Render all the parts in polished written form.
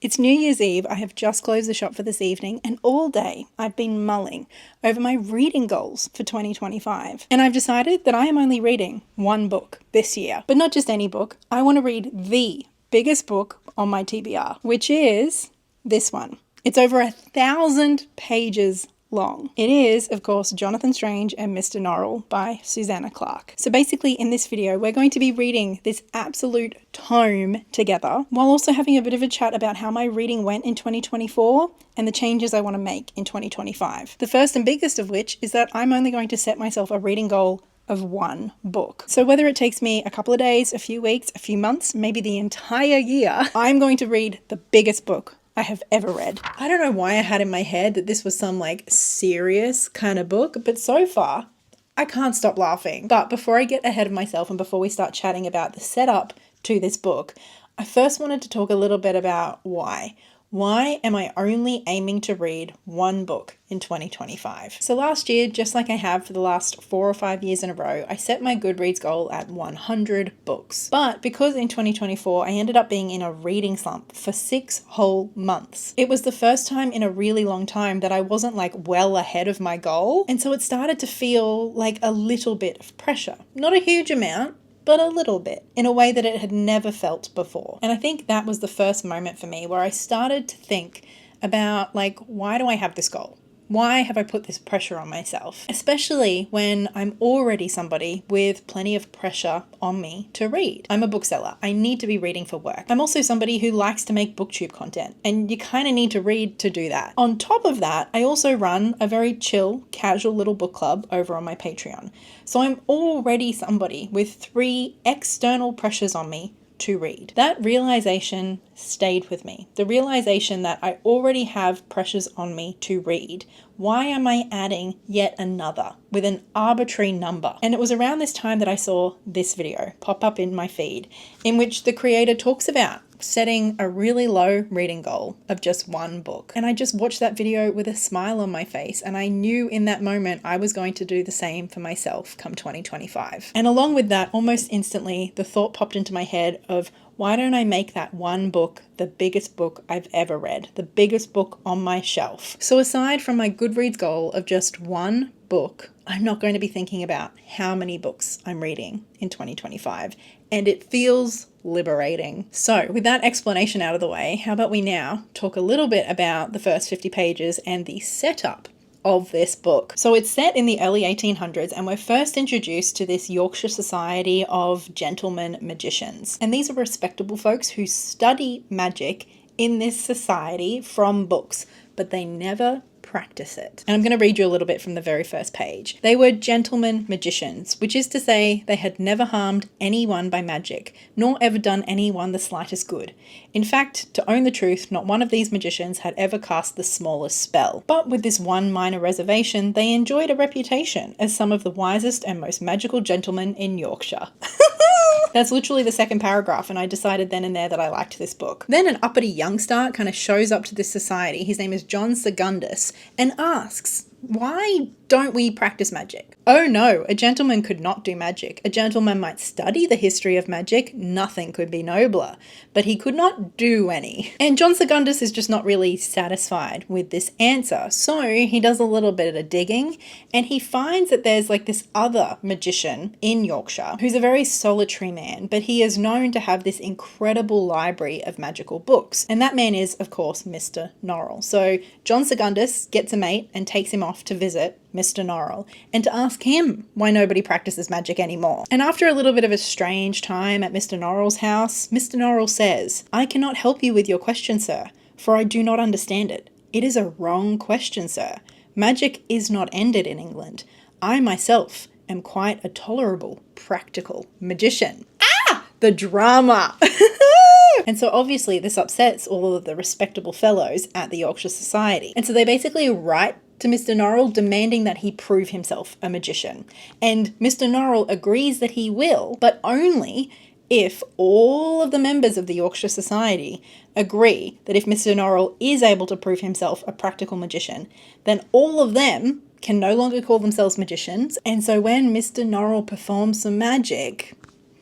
It's New Year's Eve. I have just closed the shop for this evening, and all day I've been mulling over my reading goals for 2025. And I've decided that I am only reading one book this year. But not just any book. I want to read the biggest book on my TBR, which is this one. It's over 1,000 pages long. It is, of course, Jonathan Strange and Mr Norrell by Susanna Clarke. So basically in this video, we're going to be reading this absolute tome together, while also having a bit of a chat about how my reading went in 2024 and the changes I want to make in 2025. The first and biggest of which is that I'm only going to set myself a reading goal of one book. So whether it takes me a couple of days, a few weeks, a few months, maybe the entire year, I'm going to read the biggest book I have ever read. I don't know why I had in my head that this was some serious kind of book, but so far I can't stop laughing. But before I get ahead of myself and before we start chatting about the setup to this book, I first wanted to talk a little bit about why. Why am I only aiming to read one book in 2025? So last year, just like I have for the last 4 or 5 years in a row, I set my GoodReads goal at 100 books. But because in 2024, I ended up being in a reading slump for 6 whole months. It was the first time in a really long time that I wasn't well ahead of my goal. And so it started to feel like a little bit of pressure. Not a huge amount, but a little bit, in a way that it had never felt before. And I think that was the first moment for me where I started to think about why do I have this goal? Why have I put this pressure on myself? Especially when I'm already somebody with plenty of pressure on me to read. I'm a bookseller. I need to be reading for work. I'm also somebody who likes to make booktube content, and you kind of need to read to do that. On top of that, I also run a very chill, casual little book club over on my Patreon. So I'm already somebody with 3 external pressures on me to read. That realization stayed with me. The realization that I already have pressures on me to read. Why am I adding yet another with an arbitrary number? And it was around this time that I saw this video pop up in my feed, in which the creator talks about setting a really low reading goal of just one book. And I just watched that video with a smile on my face, and I knew in that moment I was going to do the same for myself come 2025. And along with that, almost instantly, the thought popped into my head of, why don't I make that one book the biggest book I've ever read, the biggest book on my shelf? So aside from my GoodReads goal of just one book, I'm not going to be thinking about how many books I'm reading in 2025, and it feels liberating. So with that explanation out of the way, how about we now talk a little bit about the first 50 pages and the setup of this book. So it's set in the early 1800s, and we're first introduced to this Yorkshire society of gentlemen magicians. And these are respectable folks who study magic in this society from books, but they never practice it. And I'm going to read you a little bit from the very first page. They were gentlemen magicians, which is to say they had never harmed anyone by magic, nor ever done anyone the slightest good. In fact, to own the truth, not one of these magicians had ever cast the smallest spell. But with this one minor reservation, they enjoyed a reputation as some of the wisest and most magical gentlemen in Yorkshire. That's literally the second paragraph, and I decided then and there that I liked this book. Then an uppity youngster kind of shows up to this society. His name is John Segundus, and asks, why don't we practice magic? Oh no, a gentleman could not do magic. A gentleman might study the history of magic, nothing could be nobler, but he could not do any. And John Segundus is just not really satisfied with this answer, so he does a little bit of digging, and he finds that there's this other magician in Yorkshire who's a very solitary man, but he is known to have this incredible library of magical books. And that man is, of course, Mr Norrell. So John Segundus gets a mate and takes him off to visit Mr Norrell and to ask him why nobody practices magic anymore. And after a little bit of a strange time at Mr Norrell's house, Mr Norrell says, "I cannot help you with your question, sir, for I do not understand it. It is a wrong question, sir. Magic is not ended in England. I myself am quite a tolerable, practical magician." The drama! And so obviously this upsets all of the respectable fellows at the Yorkshire Society. And so they basically write to Mr Norrell demanding that he prove himself a magician. And Mr Norrell agrees that he will, but only if all of the members of the Yorkshire Society agree that if Mr Norrell is able to prove himself a practical magician, then all of them can no longer call themselves magicians. And so when Mr Norrell performs some magic,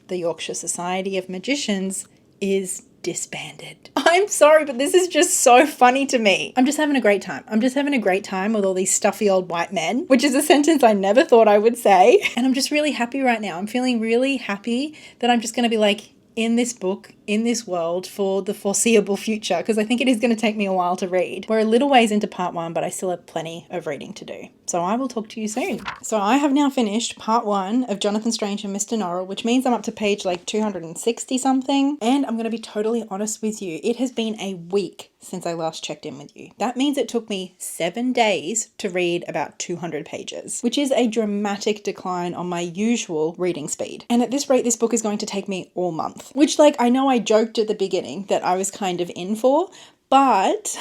the Yorkshire Society of Magicians is disbanded. I'm sorry, but this is just so funny to me. I'm just having a great time. I'm just having a great time with all these stuffy old white men, which is a sentence I never thought I would say. And I'm just really happy right now. I'm feeling really happy that I'm just going to be like, in this book, in this world for the foreseeable future, because I think it is going to take me a while to read. We're a little ways into part 1, but I still have plenty of reading to do. So I will talk to you soon. So I have now finished part 1 of Jonathan Strange and Mr Norrell, which means I'm up to page like 260 something. And I'm going to be totally honest with you. It has been a week since I last checked in with you. That means it took me 7 days to read about 200 pages, which is a dramatic decline on my usual reading speed. And at this rate, this book is going to take me all month, which like I know I joked at the beginning that I was kind of in for, but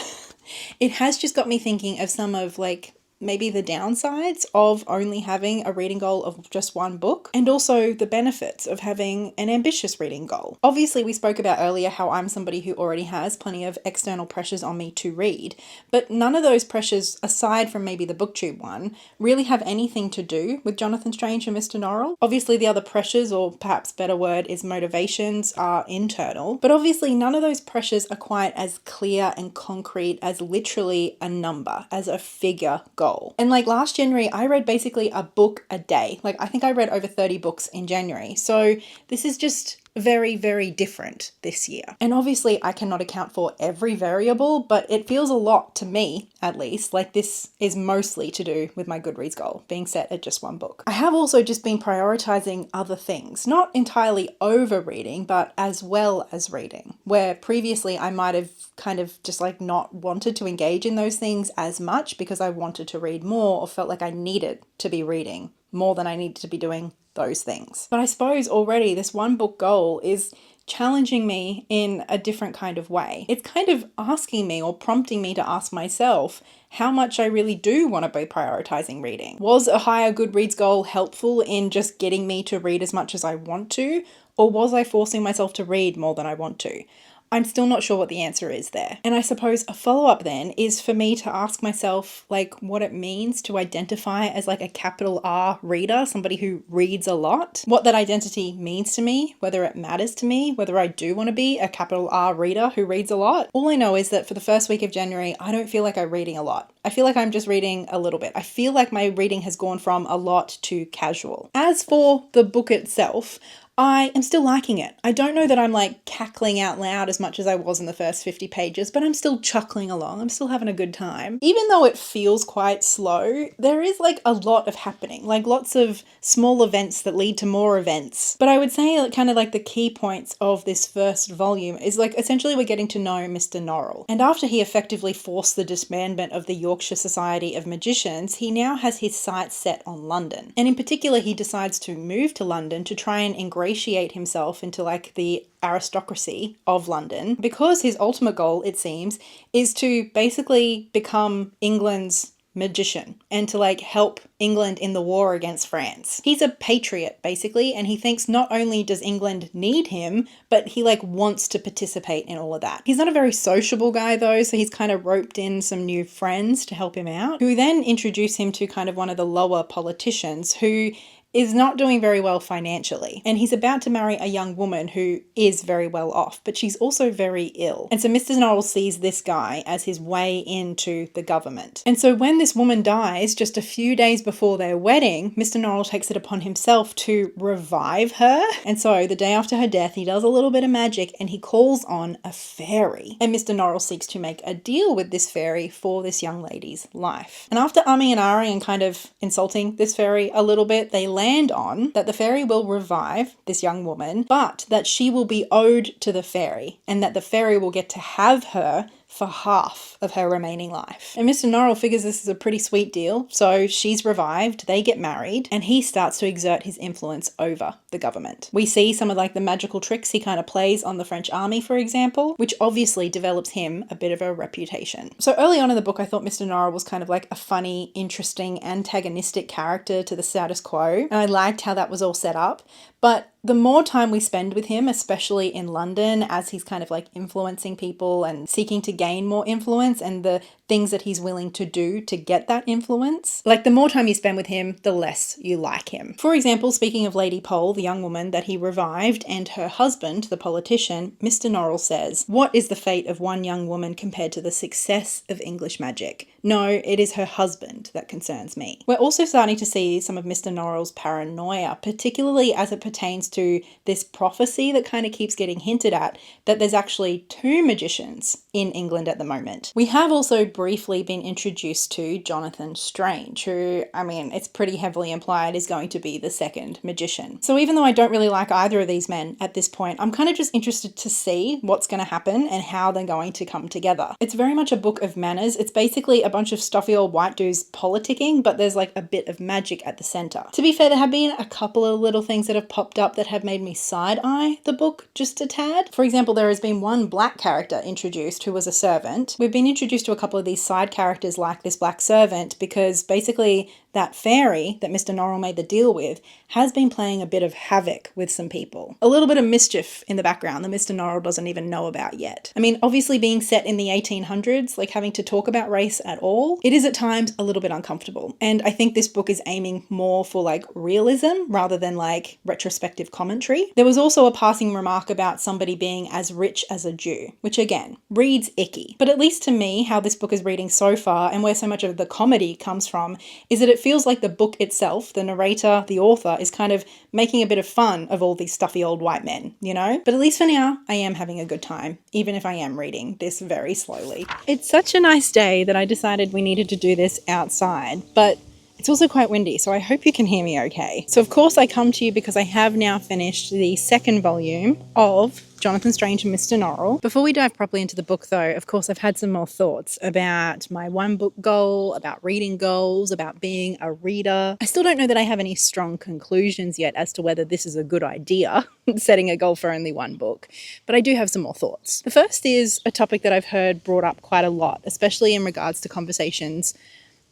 it has just got me thinking of some of like maybe the downsides of only having a reading goal of just one book, and also the benefits of having an ambitious reading goal. Obviously, we spoke about earlier how I'm somebody who already has plenty of external pressures on me to read, but none of those pressures, aside from maybe the BookTube one, really have anything to do with Jonathan Strange and Mr Norrell. Obviously, the other pressures, or perhaps better word is motivations, are internal, but obviously none of those pressures are quite as clear and concrete as literally a number, as a figure goal. And like last January, I read basically a book a day. Like I think I read over 30 books in January. So this is just very, very different this year. And obviously I cannot account for every variable, but it feels a lot to me, at least, like this is mostly to do with my GoodReads goal being set at just one book. I have also just been prioritizing other things, not entirely over reading, but as well as reading, where previously I might have kind of just like not wanted to engage in those things as much because I wanted to read more or felt like I needed to be reading more than I needed to be doing those things. But I suppose already this one book goal is challenging me in a different kind of way. It's kind of asking me or prompting me to ask myself how much I really do want to be prioritizing reading. Was a higher GoodReads goal helpful in just getting me to read as much as I want to, or was I forcing myself to read more than I want to? I'm still not sure what the answer is there. And I suppose a follow-up then is for me to ask myself like what it means to identify as like a capital R reader, somebody who reads a lot, what that identity means to me, whether it matters to me, whether I do want to be a capital R reader who reads a lot. All I know is that for the first week of January, I don't feel like I'm reading a lot. I feel like I'm just reading a little bit. I feel like my reading has gone from a lot to casual. As for the book itself, I am still liking it. I don't know that I'm like cackling out loud as much as I was in the first 50 pages, but I'm still chuckling along. I'm still having a good time. Even though it feels quite slow, there is like a lot of happening, like lots of small events that lead to more events. But I would say like, kind of like the key points of this first volume is like essentially we're getting to know Mr Norrell. And after he effectively forced the disbandment of the Yorkshire Society of Magicians, he now has his sights set on London. And in particular, he decides to move to London to try and ingratiate himself into like the aristocracy of London, because his ultimate goal, it seems, is to basically become England's magician and to like help England in the war against France. He's a patriot basically, and he thinks not only does England need him, but he like wants to participate in all of that. He's not a very sociable guy though, so he's kind of roped in some new friends to help him out, who then introduce him to kind of one of the lower politicians who is not doing very well financially. And he's about to marry a young woman who is very well off, but she's also very ill. And so Mr. Norrell sees this guy as his way into the government. And so when this woman dies just a few days before their wedding, Mr. Norrell takes it upon himself to revive her. And so the day after her death, he does a little bit of magic and he calls on a fairy. And Mr. Norrell seeks to make a deal with this fairy for this young lady's life. And after umming and ahhing and kind of insulting this fairy a little bit, they land on that the fairy will revive this young woman, but that she will be owed to the fairy and that the fairy will get to have her for half of her remaining life. And Mr. Norrell figures this is a pretty sweet deal, so she's revived, they get married, and he starts to exert his influence over the government. We see some of like the magical tricks he kind of plays on the French army, for example, which obviously develops him a bit of a reputation. So early on in the book, I thought Mr. Norrell was kind of like a funny, interesting, antagonistic character to the status quo, and I liked how that was all set up. But the more time we spend with him, especially in London, as he's kind of like influencing people and seeking to gain more influence, and the things that he's willing to do to get that influence, like the more time you spend with him, the less you like him. For example, speaking of Lady Pole, the young woman that he revived, and her husband, the politician, Mr Norrell says, "What is the fate of one young woman compared to the success of English magic? No, it is her husband that concerns me." We're also starting to see some of Mr Norrell's paranoia, particularly as it pertains to this prophecy that kind of keeps getting hinted at, that there's actually two magicians in England at the moment. We have also briefly been introduced to Jonathan Strange, who, I mean, it's pretty heavily implied is going to be the second magician. So even though I don't really like either of these men at this point, I'm kind of just interested to see what's going to happen and how they're going to come together. It's very much a book of manners. It's basically a bunch of stuffy old white dudes politicking, but there's like a bit of magic at the center. To be fair, there have been a couple of little things that have popped up that have made me side-eye the book just a tad. For example, there has been one black character introduced who was a servant. We've been introduced to a couple of these side characters like this black servant because basically that fairy that Mr Norrell made the deal with has been playing a bit of havoc with some people. A little bit of mischief in the background that Mr Norrell doesn't even know about yet. I mean, obviously being set in the 1800s, like having to talk about race at all, it is at times a little bit uncomfortable. And I think this book is aiming more for like realism rather than like retrospective commentary. There was also a passing remark about somebody being as rich as a Jew, which again, reads icky. But at least to me, how this book is reading so far and where so much of the comedy comes from is that it feels like the book itself, the narrator, the author, is kind of making a bit of fun of all these stuffy old white men, you know? But at least for now, I am having a good time, even if I am reading this very slowly. It's such a nice day that I decided we needed to do this outside, but it's also quite windy, so I hope you can hear me okay. So of course I come to you because I have now finished the second volume of Jonathan Strange and Mr Norrell. Before we dive properly into the book though, of course I've had some more thoughts about my one book goal, about reading goals, about being a reader. I still don't know that I have any strong conclusions yet as to whether this is a good idea, setting a goal for only one book, but I do have some more thoughts. The first is a topic that I've heard brought up quite a lot, especially in regards to conversations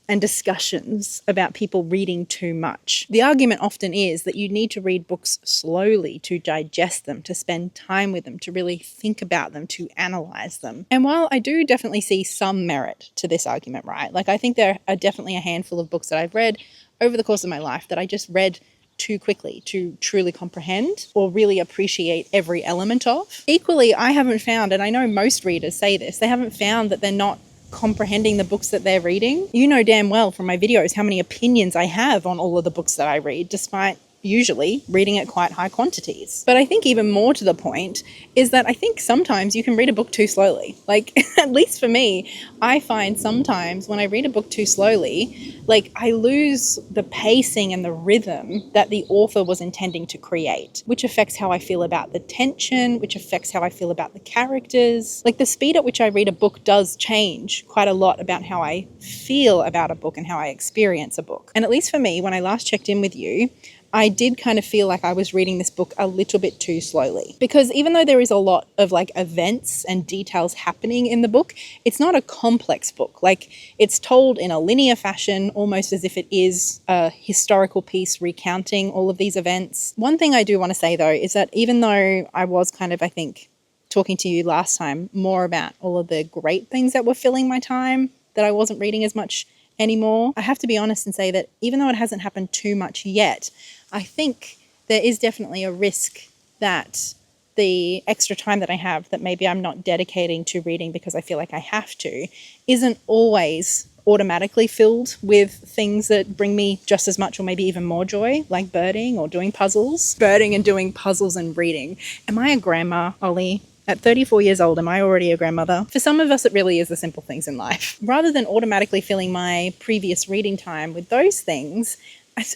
and discussions about people reading too much. The argument often is that you need to read books slowly to digest them, to spend time with them, to really think about them, to analyze them. And while I do definitely see some merit to this argument, right? Like I think there are definitely a handful of books that I've read over the course of my life that I just read too quickly to truly comprehend or really appreciate every element of. Equally, I haven't found, and I know most readers say this, they haven't found that they're not comprehending the books that they're reading. You know damn well from my videos how many opinions I have on all of the books that I read, despite usually reading at quite high quantities. But I think even more to the point is that I think sometimes you can read a book too slowly. Like, at least for me, I find sometimes when I read a book too slowly, like I lose the pacing and the rhythm that the author was intending to create, which affects how I feel about the tension, which affects how I feel about the characters. Like the speed at which I read a book does change quite a lot about how I feel about a book and how I experience a book. And at least for me, when I last checked in with you, I did kind of feel like I was reading this book a little bit too slowly. Because even though there is a lot of like events and details happening in the book, it's not a complex book. Like it's told in a linear fashion, almost as if it is a historical piece recounting all of these events. One thing I do want to say though is that even though I was kind of, I think, talking to you last time more about all of the great things that were filling my time, that I wasn't reading as much anymore, I have to be honest and say that even though it hasn't happened too much yet, I think there is definitely a risk that the extra time that I have that maybe I'm not dedicating to reading because I feel like I have to isn't always automatically filled with things that bring me just as much or maybe even more joy, like birding or doing puzzles. Birding and doing puzzles and reading. Am I a grandma, Ollie? At 34 years old, am I already a grandmother? For some of us, it really is the simple things in life. Rather than automatically filling my previous reading time with those things,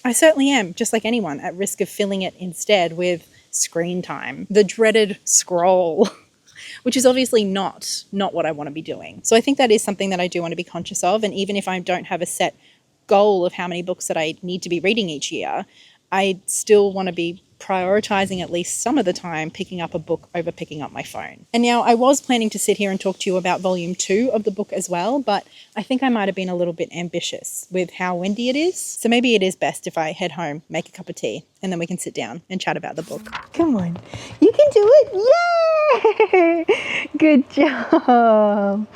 I certainly am, just like anyone, at risk of filling it instead with screen time. The dreaded scroll, which is obviously not what I want to be doing. So I think that is something that I do want to be conscious of. And even if I don't have a set goal of how many books that I need to be reading each year, I still want to be prioritizing at least some of the time picking up a book over picking up my phone. And now I was planning to sit here and talk to you about volume 2 of the book as well, but I think I might have been a little bit ambitious with how windy it is. So maybe it is best if I head home, make a cup of tea, and then we can sit down and chat about the book. Come on, you can do it. Yay! Good job.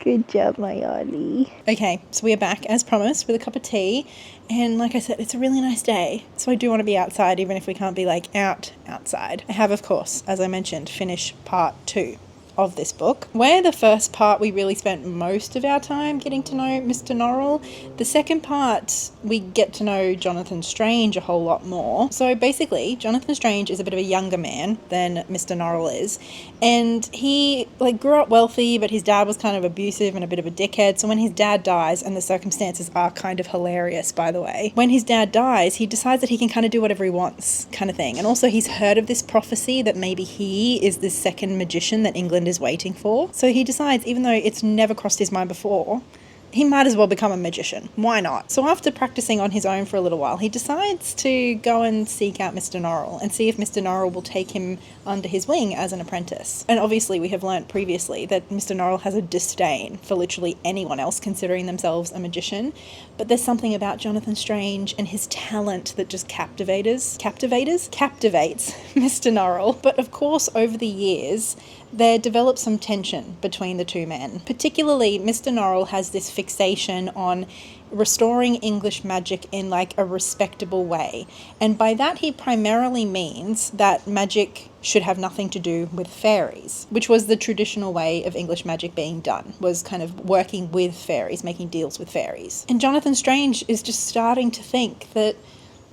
Good job, my Ollie. Okay, so we are back as promised with a cup of tea. And like I said, it's a really nice day. So I do want to be outside, even if we can't be like outside. I have, of course, as I mentioned, finished part 2 of this book, where the first part we really spent most of our time getting to know Mr. Norrell. The second part we get to know Jonathan Strange a whole lot more. So basically Jonathan Strange is a bit of a younger man than Mr. Norrell is, and he grew up wealthy, but his dad was kind of abusive and a bit of a dickhead. So when his dad dies, and the circumstances are kind of hilarious by the way, when his dad dies he decides that he can kind of do whatever he wants kind of thing. And also he's heard of this prophecy that maybe he is the second magician that England is waiting for. So he decides, even though it's never crossed his mind before, he might as well become a magician. Why not? So after practicing on his own for a little while, he decides to go and seek out Mr. Norrell and see if Mr. Norrell will take him under his wing as an apprentice. And obviously we have learnt previously that Mr. Norrell has a disdain for literally anyone else considering themselves a magician. But there's something about Jonathan Strange and his talent that just captivates Mr. Norrell. But of course, over the years, there develops some tension between the two men. Particularly, Mr. Norrell has this fixation on restoring English magic in a respectable way. And by that he primarily means that magic should have nothing to do with fairies, which was the traditional way of English magic being done, was kind of working with fairies, making deals with fairies. And Jonathan Strange is just starting to think that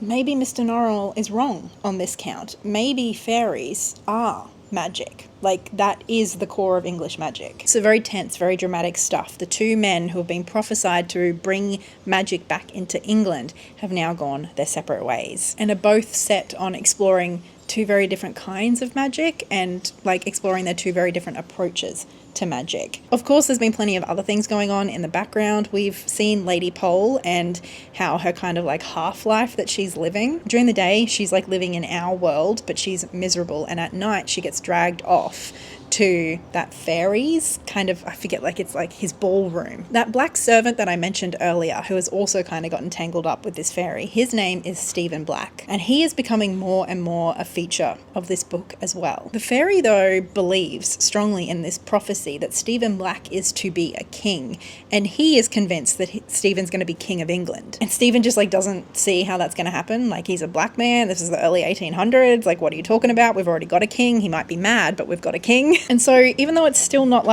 maybe Mr. Norrell is wrong on this count. Maybe fairies are magic. That is the core of English magic. So very tense, very dramatic stuff. The two men who have been prophesied to bring magic back into England have now gone their separate ways and are both set on exploring two very different kinds of magic and exploring their two very different approaches to magic. Of course, there's been plenty of other things going on in the background. We've seen Lady Pole and how her kind of half-life that she's living. During the day, she's living in our world, but she's miserable. And at night, she gets dragged off to that fairies kind of, I forget, it's his ballroom. That black servant that I mentioned earlier, who has also kind of gotten tangled up with this fairy, his name is Stephen Black, and he is becoming more and more a feature of this book as well. The fairy, though, believes strongly in this prophecy that Stephen Black is to be a king, and he is convinced that Stephen's going to be king of England. And Stephen just doesn't see how that's going to happen. He's a black man, this is the early 1800s, what are you talking about? We've already got a king. He might be mad, but we've got a king. And so even though it's still not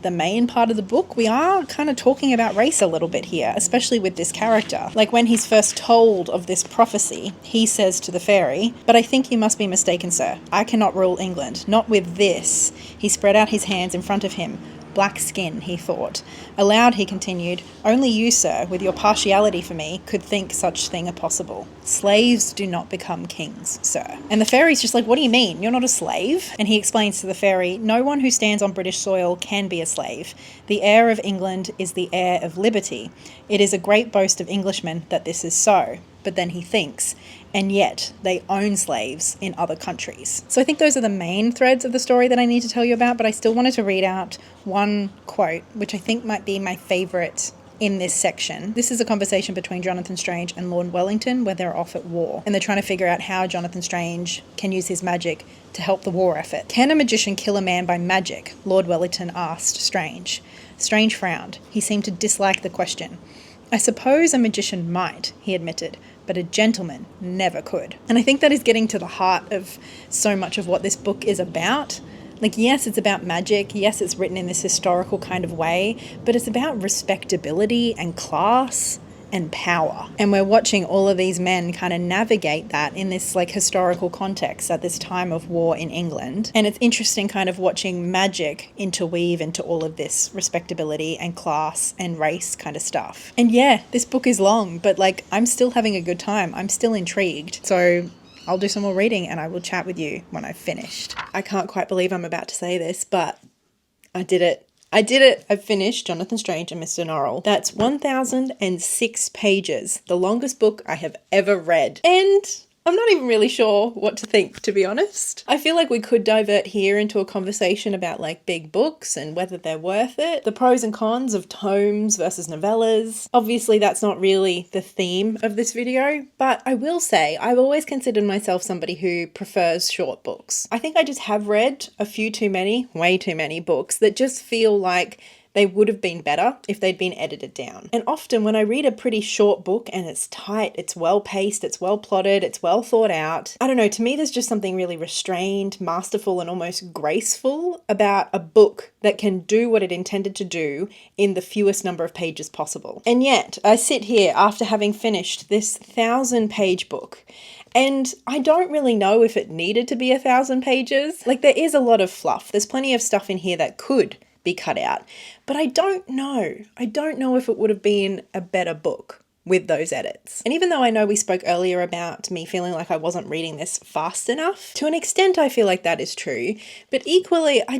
the main part of the book, we are kind of talking about race a little bit here, especially with this character. When he's first told of this prophecy, he says to the fairy, "But I think you must be mistaken, sir. I cannot rule England, not with this." He spread out his hands in front of him. Black skin, he thought. Aloud, he continued, "Only you, sir, with your partiality for me, could think such thing a possible. Slaves do not become kings, sir." And the fairy's just "What do you mean? You're not a slave?" And he explains to the fairy, "No one who stands on British soil can be a slave. The heir of England is the heir of liberty. It is a great boast of Englishmen that this is so." But then he thinks, and yet they own slaves in other countries. So I think those are the main threads of the story that I need to tell you about, but I still wanted to read out one quote, which I think might be my favourite in this section. This is a conversation between Jonathan Strange and Lord Wellington where they're off at war, and they're trying to figure out how Jonathan Strange can use his magic to help the war effort. "Can a magician kill a man by magic?" Lord Wellington asked Strange. Strange frowned. He seemed to dislike the question. "I suppose a magician might," he admitted, "but a gentleman never could." And I think that is getting to the heart of so much of what this book is about. Yes, it's about magic. Yes, it's written in this historical kind of way, but it's about respectability and class and power. And we're watching all of these men kind of navigate that in this historical context at this time of war in England. And it's interesting kind of watching magic interweave into all of this respectability and class and race kind of stuff. And yeah, this book is long, but I'm still having a good time. I'm still intrigued. So I'll do some more reading and I will chat with you when I've finished. I can't quite believe I'm about to say this, but I did it. I've finished Jonathan Strange and Mr. Norrell. That's 1,006 pages, the longest book I have ever read. And I'm not even really sure what to think, to be honest. I feel like we could divert here into a conversation about like big books and whether they're worth it, the pros and cons of tomes versus novellas. Obviously, that's not really the theme of this video, but I will say I've always considered myself somebody who prefers short books. I think I just have read a few too many, way too many books that just feel like they would have been better if they'd been edited down. And often when I read a pretty short book and it's tight, it's well paced, it's well plotted, it's well thought out, I don't know, to me there's just something really restrained, masterful, and almost graceful about a book that can do what it intended to do in the fewest number of pages possible. And yet, I sit here after having finished this 1,000-page book, and I don't really know if it needed to be 1,000 pages. Like, there is a lot of fluff. There's plenty of stuff in here that could be cut out. But I don't know. I don't know if it would have been a better book with those edits. And even though I know we spoke earlier about me feeling like I wasn't reading this fast enough, to an extent I feel like that is true. But equally, I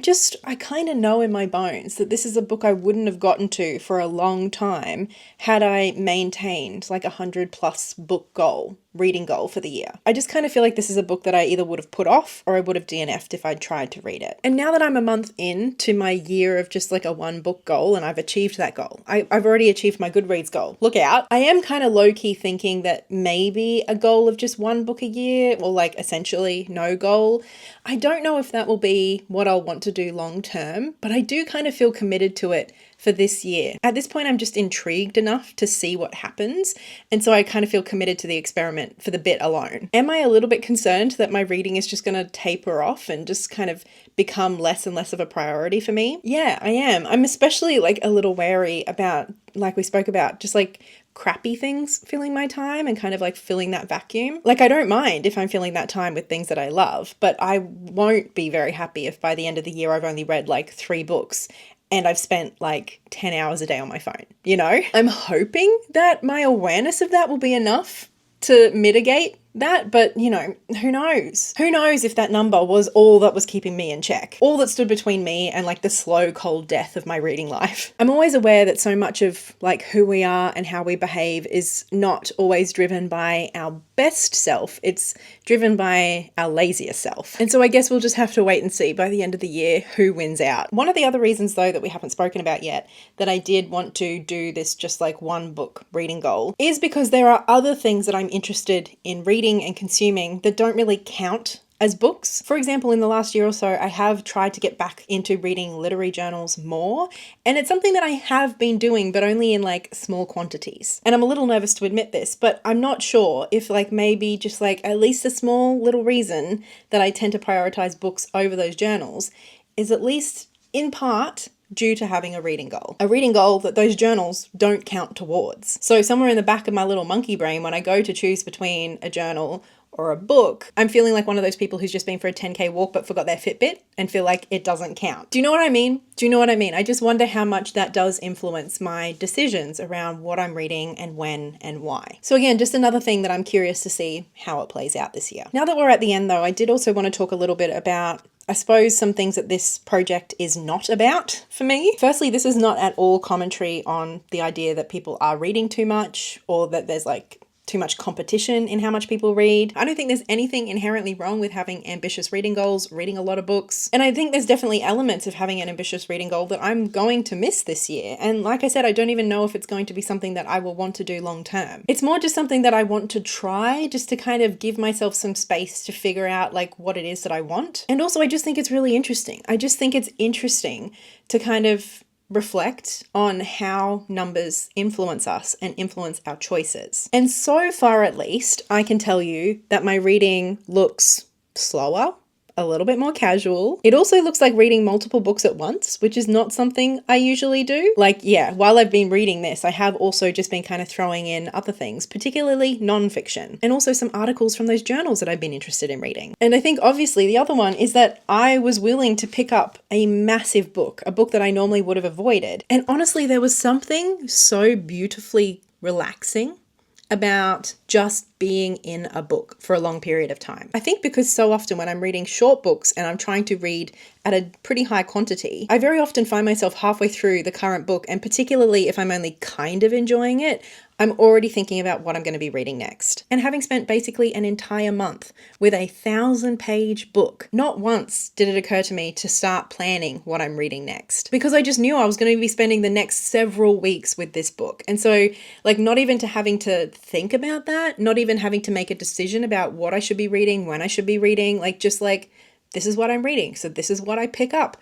kind of know in my bones that this is a book I wouldn't have gotten to for a long time had I maintained like 100+ book goal, reading goal for the year. I just kind of feel like this is a book that I either would have put off or I would have DNF'd if I'd tried to read it. And now that I'm a month into my year of just like a 1 book goal and I've achieved that goal, I've already achieved my GoodReads goal. Look out. I am kind of low-key thinking that maybe a goal of just 1 book a year, or like essentially no goal. I don't know if that will be what I'll want to do long term, but I do kind of feel committed to it for this year. At this point, I'm just intrigued enough to see what happens. And so I kind of feel committed to the experiment for the bit alone. Am I a little bit concerned that my reading is just going to taper off and just kind of become less and less of a priority for me? Yeah, I am. I'm especially like a little wary about, like we spoke about, just like crappy things filling my time and kind of like filling that vacuum. Like, I don't mind if I'm filling that time with things that I love, but I won't be very happy if by the end of the year I've only read like 3 books and I've spent like 10 hours a day on my phone, you know? I'm hoping that my awareness of that will be enough to mitigate that, but you know, who knows? Who knows if that number was all that was keeping me in check, all that stood between me and like the slow, cold death of my reading life. I'm always aware that so much of like who we are and how we behave is not always driven by our best self, it's driven by our laziest self. And so I guess we'll just have to wait and see by the end of the year who wins out. One of the other reasons though that we haven't spoken about yet that I did want to do this just like 1 book reading goal is because there are other things that I'm interested in reading and consuming that don't really count as books. For example, in the last year or so, I have tried to get back into reading literary journals more, and it's something that I have been doing, but only in like small quantities. And I'm a little nervous to admit this, but I'm not sure if like maybe just like at least a small little reason that I tend to prioritize books over those journals is at least in part due to having a reading goal that those journals don't count towards. So somewhere in the back of my little monkey brain, when I go to choose between a journal or a book, I'm feeling like one of those people who's just been for a 10K walk but forgot their Fitbit and feel like it doesn't count. Do you know what I mean? I just wonder how much that does influence my decisions around what I'm reading and when and why. So again, just another thing that I'm curious to see how it plays out this year. Now that we're at the end though, I did also want to talk a little bit about I suppose some things that this project is not about for me. Firstly, this is not at all commentary on the idea that people are reading too much or that there's like too much competition in how much people read. I don't think there's anything inherently wrong with having ambitious reading goals, reading a lot of books. And I think there's definitely elements of having an ambitious reading goal that I'm going to miss this year. And like I said, I don't even know if it's going to be something that I will want to do long term. It's more just something that I want to try just to kind of give myself some space to figure out like what it is that I want. And also I just think it's really interesting. I just think it's interesting to kind of reflect on how numbers influence us and influence our choices. And so far, at least, I can tell you that my reading looks slower, a little bit more casual. It also looks like reading multiple books at once, which is not something I usually do. Like, yeah, while I've been reading this, I have also just been kind of throwing in other things, particularly non-fiction, and also some articles from those journals that I've been interested in reading. And I think obviously the other one is that I was willing to pick up a massive book, a book that I normally would have avoided. And honestly, there was something so beautifully relaxing about just being in a book for a long period of time. I think because so often when I'm reading short books and I'm trying to read at a pretty high quantity, I very often find myself halfway through the current book, and particularly if I'm only kind of enjoying it, I'm already thinking about what I'm going to be reading next. And having spent basically an entire month with a 1,000-page book, not once did it occur to me to start planning what I'm reading next, because I just knew I was going to be spending the next several weeks with this book. And so, like, not even to having to think about that, not even having to make a decision about what I should be reading, when I should be reading, like, just like, this is what I'm reading, so this is what I pick up.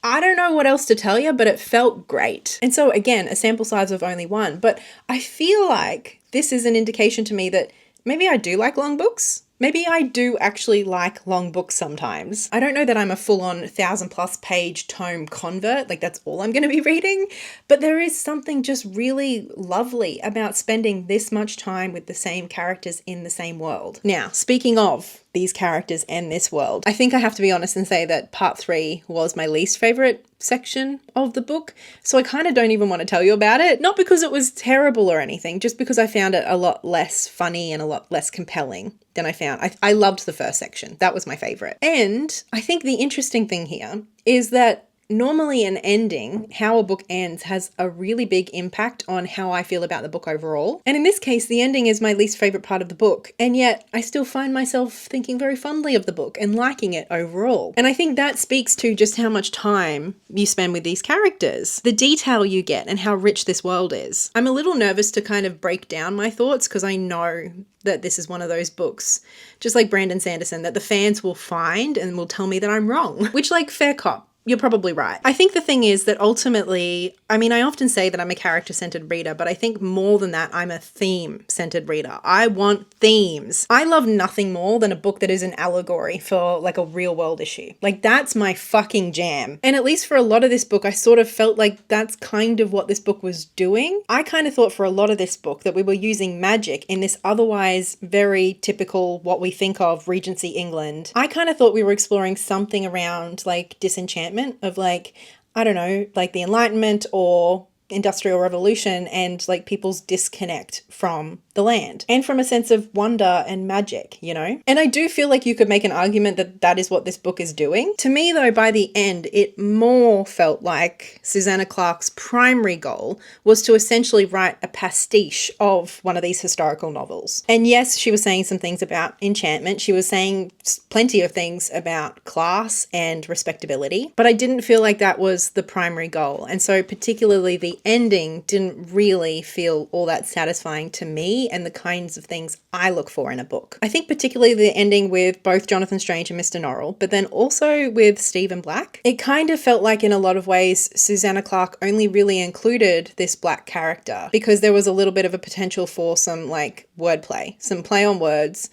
I don't know what else to tell you, but it felt great. And so again, a sample size of only one, but I feel like this is an indication to me that maybe I do like long books. Maybe I do actually like long books sometimes. I don't know that I'm a full-on 1,000+ page tome convert, like that's all I'm going to be reading, but there is something just really lovely about spending this much time with the same characters in the same world. Now, speaking of these characters and this world, I think I have to be honest and say that part 3 was my least favorite section of the book. So I kind of don't even want to tell you about it. Not because it was terrible or anything, just because I found it a lot less funny and a lot less compelling than I found. I loved the first section. That was my favorite. And I think the interesting thing here is that normally an ending, how a book ends, has a really big impact on how I feel about the book overall. And in this case, the ending is my least favorite part of the book. And yet I still find myself thinking very fondly of the book and liking it overall. And I think that speaks to just how much time you spend with these characters, the detail you get, and how rich this world is. I'm a little nervous to kind of break down my thoughts because I know that this is one of those books, just like Brandon Sanderson, that the fans will find and will tell me that I'm wrong, which, like, fair cop. You're probably right. I think the thing is that ultimately, I mean, I often say that I'm a character-centered reader, but I think more than that, I'm a theme-centered reader. I want themes. I love nothing more than a book that is an allegory for like a real-world issue. Like, that's my fucking jam. And at least for a lot of this book, I sort of felt like that's kind of what this book was doing. I kind of thought for a lot of this book that we were using magic in this otherwise very typical, what we think of, Regency England. I kind of thought we were exploring something around like disenchantment of, like, I don't know, like the Enlightenment or Industrial Revolution and like people's disconnect from the land and from a sense of wonder and magic, you know? And I do feel like you could make an argument that that is what this book is doing. To me, though, by the end, it more felt like Susanna Clarke's primary goal was to essentially write a pastiche of one of these historical novels. And yes, she was saying some things about enchantment. She was saying plenty of things about class and respectability, but I didn't feel like that was the primary goal. And so particularly the ending didn't really feel all that satisfying to me and the kinds of things I look for in a book. I think particularly the ending with both Jonathan Strange and Mr Norrell, but then also with Stephen Black. It kind of felt like in a lot of ways Susanna Clarke only really included this Black character because there was a little bit of a potential for some like wordplay, some play on words,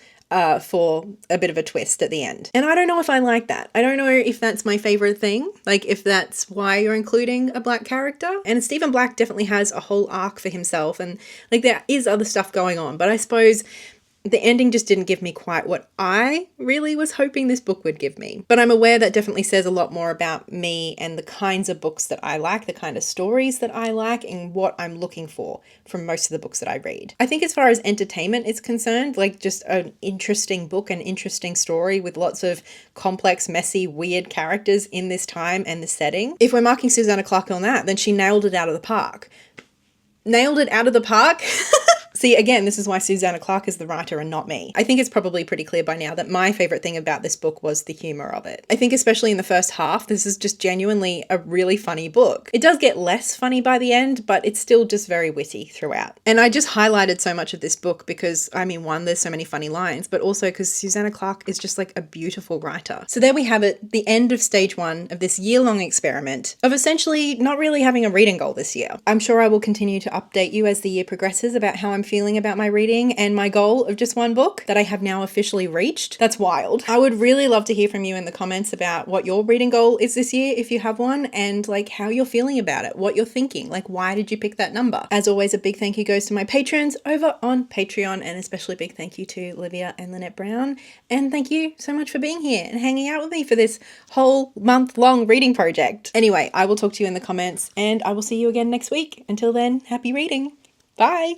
for a bit of a twist at the end. And I don't know if I like that. I don't know if that's my favorite thing, like if that's why you're including a Black character. And Stephen Black definitely has a whole arc for himself and like there is other stuff going on, but I suppose the ending just didn't give me quite what I really was hoping this book would give me. But I'm aware that definitely says a lot more about me and the kinds of books that I like, the kind of stories that I like, and what I'm looking for from most of the books that I read. I think as far as entertainment is concerned, like just an interesting book, an interesting story with lots of complex, messy, weird characters in this time and the setting. If we're marking Susanna Clarke on that, then she nailed it out of the park. Nailed it out of the park? See, again, this is why Susanna Clarke is the writer and not me. I think it's probably pretty clear by now that my favorite thing about this book was the humor of it. I think especially in the first half, this is just genuinely a really funny book. It does get less funny by the end, but it's still just very witty throughout. And I just highlighted so much of this book because, I mean, one, there's so many funny lines, but also because Susanna Clarke is just like a beautiful writer. So there we have it, the end of stage 1 of this year-long experiment of essentially not really having a reading goal this year. I'm sure I will continue to update you as the year progresses about how I'm feeling about my reading and my goal of just one book that I have now officially reached. That's wild. I would really love to hear from you in the comments about what your reading goal is this year, if you have one, and like how you're feeling about it, what you're thinking, like why did you pick that number? As always, a big thank you goes to my patrons over on Patreon, and especially big thank you to Livia and Lynette Brown. And thank you so much for being here and hanging out with me for this whole month-long reading project. Anyway, I will talk to you in the comments and I will see you again next week. Until then, happy reading. Bye.